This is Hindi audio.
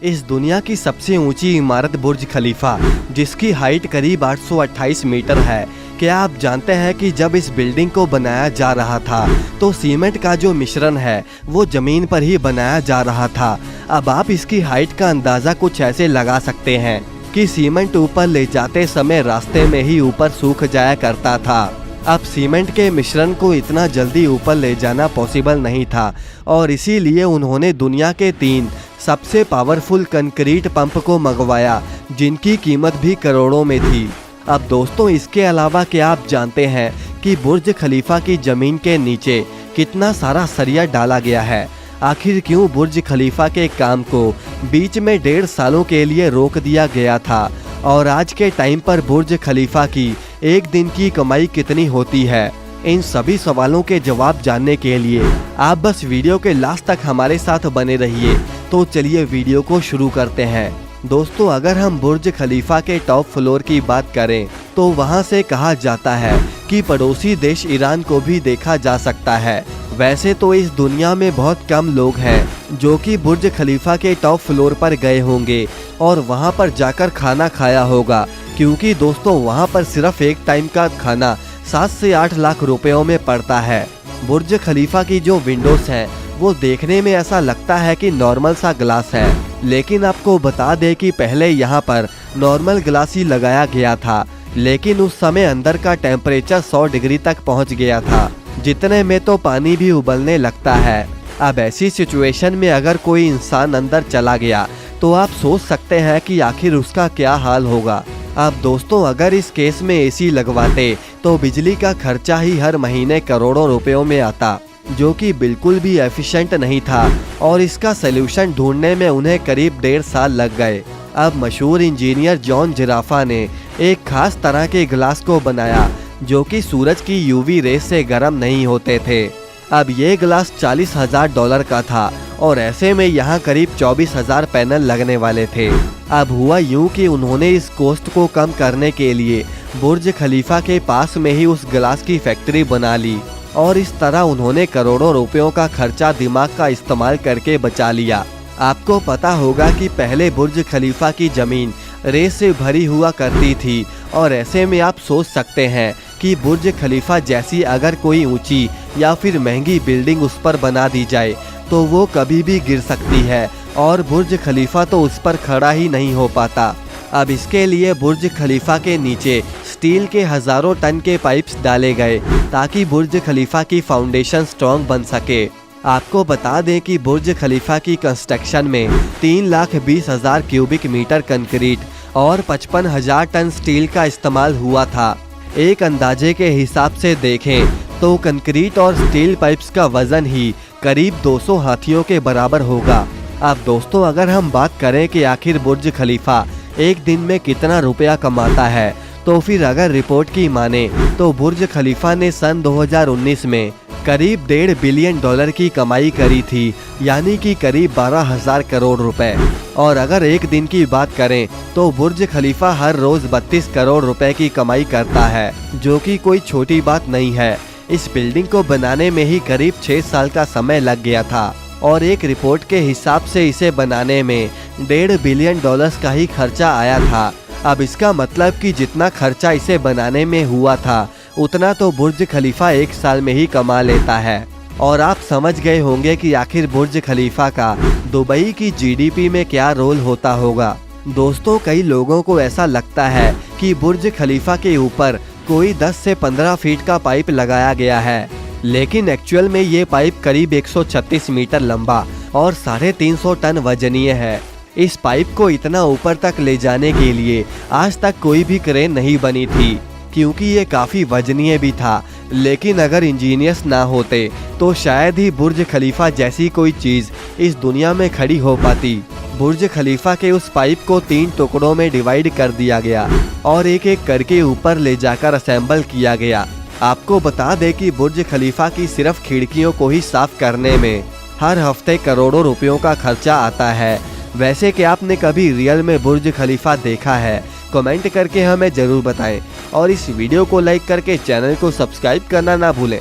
इस दुनिया की सबसे ऊंची इमारत बुर्ज खलीफा, जिसकी हाइट करीब 828 मीटर है। क्या आप जानते हैं कि जब इस बिल्डिंग को बनाया जा रहा था तो सीमेंट का जो मिश्रण है वो जमीन पर ही बनाया जा रहा था। अब आप इसकी हाइट का अंदाजा कुछ ऐसे लगा सकते हैं कि सीमेंट ऊपर ले जाते समय रास्ते में ही ऊपर सूख जाया करता था। अब सीमेंट के मिश्रण को इतना जल्दी ऊपर ले जाना पॉसिबल नहीं था और इसीलिए उन्होंने दुनिया के 3 सबसे पावरफुल कंक्रीट पंप को मंगवाया, जिनकी कीमत भी करोड़ों में थी। अब दोस्तों, इसके अलावा क्या आप जानते हैं कि बुर्ज खलीफा की जमीन के नीचे कितना सारा सरिया डाला गया है? आखिर क्यों बुर्ज खलीफा के काम को बीच में 1.5 सालों के लिए रोक दिया गया था? और आज के टाइम पर बुर्ज खलीफा की एक दिन की कमाई कितनी होती है? इन सभी सवालों के जवाब जानने के लिए आप बस वीडियो के लास्ट तक हमारे साथ बने रहिए। तो चलिए वीडियो को शुरू करते हैं। दोस्तों, अगर हम बुर्ज खलीफा के टॉप फ्लोर की बात करें तो वहां से कहा जाता है कि पड़ोसी देश ईरान को भी देखा जा सकता है। वैसे तो इस दुनिया में बहुत कम लोग हैं जो कि बुर्ज खलीफा के टॉप फ्लोर पर गए होंगे और वहां पर जाकर खाना खाया होगा, क्योंकि दोस्तों वहां पर सिर्फ एक टाइम का खाना 7 से 8 लाख रुपयों में पड़ता है। बुर्ज खलीफा की जो विंडोज हैं वो देखने में ऐसा लगता है कि नॉर्मल सा ग्लास है, लेकिन आपको बता दें कि पहले यहाँ पर नॉर्मल ग्लास ही लगाया गया था, लेकिन उस समय अंदर का टेम्परेचर 100 डिग्री तक पहुँच गया था, जितने में तो पानी भी उबलने लगता है। अब ऐसी सिचुएशन में अगर कोई इंसान अंदर चला गया तो आप सोच सकते हैं कि आखिर उसका क्या हाल होगा। अब दोस्तों, अगर इस केस में एसी लगवाते तो बिजली का खर्चा ही हर महीने करोड़ों रुपयों में आता, जो कि बिल्कुल भी एफिशिएंट नहीं था और इसका सलूशन ढूंढने में उन्हें करीब 1.5 साल लग गए। अब मशहूर इंजीनियर जॉन जिराफा ने एक खास तरह के ग्लास को बनाया जो कि सूरज की यूवी रेस से गर्म नहीं होते थे। अब ये ग्लास $40,000 का था और ऐसे में यहाँ करीब 24,000 पैनल लगने वाले थे। अब हुआ यूं कि उन्होंने इस कॉस्ट को कम करने के लिए बुर्ज खलीफा के पास में ही उस ग्लास की फैक्ट्री बना ली और इस तरह उन्होंने करोड़ों रुपयों का खर्चा दिमाग का इस्तेमाल करके बचा लिया। आपको पता होगा कि पहले बुर्ज खलीफा की जमीन रेत से भरी हुआ करती थी और ऐसे में आप सोच सकते हैं कि बुर्ज खलीफा जैसी अगर कोई ऊंची या फिर महंगी बिल्डिंग उस पर बना दी जाए तो वो कभी भी गिर सकती है और बुर्ज खलीफा तो उस पर खड़ा ही नहीं हो पाता। अब इसके लिए बुर्ज खलीफा के नीचे स्टील के हजारों टन के पाइप्स डाले गए ताकि बुर्ज खलीफा की फाउंडेशन स्ट्रॉन्ग बन सके। आपको बता दें कि बुर्ज खलीफा की कंस्ट्रक्शन में 3,20,000 क्यूबिक मीटर कंक्रीट और 55,000 टन स्टील का इस्तेमाल हुआ था। एक अंदाजे के हिसाब से देखें तो कंक्रीट और स्टील पाइप्स का वजन ही करीब 200 हाथियों के बराबर होगा। अब दोस्तों, अगर हम बात करें कि आखिर बुर्ज खलीफा एक दिन में कितना रुपया कमाता है, तो फिर अगर रिपोर्ट की माने तो बुर्ज खलीफा ने सन 2019 में करीब $1.5 बिलियन की कमाई करी थी, यानी कि करीब 12,000 करोड़ रुपए। और अगर एक दिन की बात करें तो बुर्ज खलीफा हर रोज 32 करोड़ रुपए की कमाई करता है, जो कि कोई छोटी बात नहीं है। इस बिल्डिंग को बनाने में ही करीब 6 साल का समय लग गया था और एक रिपोर्ट के हिसाब से इसे बनाने में $1.5 बिलियन का ही खर्चा आया था। अब इसका मतलब कि जितना खर्चा इसे बनाने में हुआ था उतना तो बुर्ज खलीफा एक साल में ही कमा लेता है। और आप समझ गए होंगे कि आखिर बुर्ज खलीफा का दुबई की जीडीपी में क्या रोल होता होगा। दोस्तों, कई लोगों को ऐसा लगता है कि बुर्ज खलीफा के ऊपर कोई 10 से 15 फीट का पाइप लगाया गया है, लेकिन एक्चुअल में ये पाइप करीब 136 मीटर लंबा और 350 टन वजनीय है। इस पाइप को इतना ऊपर तक ले जाने के लिए आज तक कोई भी क्रेन नहीं बनी थी, क्योंकि ये काफी वजनीय भी था। लेकिन अगर इंजीनियर्स ना होते तो शायद ही बुर्ज खलीफा जैसी कोई चीज इस दुनिया में खड़ी हो पाती। बुर्ज खलीफा के उस पाइप को 3 टुकड़ों में डिवाइड कर दिया गया और एक एक करके ऊपर ले जाकर असेंबल किया गया। आपको बता दें कि बुर्ज खलीफा की सिर्फ खिड़कियों को ही साफ करने में हर हफ्ते करोड़ों रुपयों का खर्चा आता है। वैसे क्या आपने कभी रियल में बुर्ज खलीफा देखा है? कमेंट करके हमें जरूर बताएं और इस वीडियो को लाइक करके चैनल को सब्सक्राइब करना ना भूलें।